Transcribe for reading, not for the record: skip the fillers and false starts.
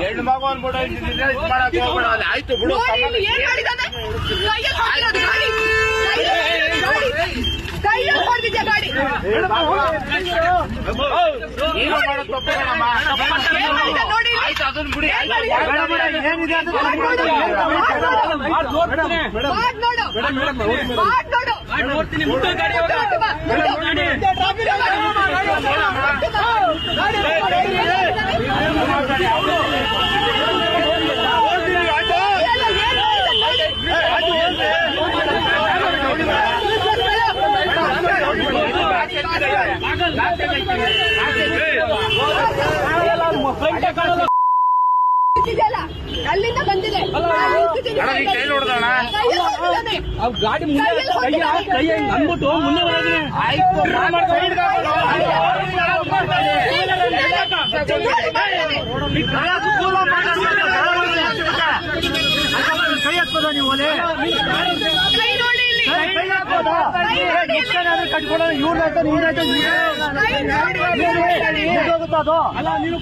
ಹೆಣ್ಣು ಮಗು ಅನ್ಬಿಡ ಆಯ್ತು ಬಿಡು. ಏನು ಮಾಡೋದು ತಪ್ಪೇನಮ್ಮ? ಆಯ್ತು ಅದನ್ನ ಬಿಡಿ. ಅಲ್ಲಿಂದ ಬಂದಿದೆ ಕೈ ನೋಡ್ದಣ ಗಾಡಿ ಕೈ ಅಂದ್ಬಿಟ್ಟು ಮುಂದೆ ಆಯ್ತು ಕೈ ಹಾಕ್ಬೋದ ನೀವು ಕಟ್ಕೊಡೋ ಇವ್ರಾಯ್ತು ನೀನಾಯ್ತು ಅದು ಅಲ್ಲ ನೀನು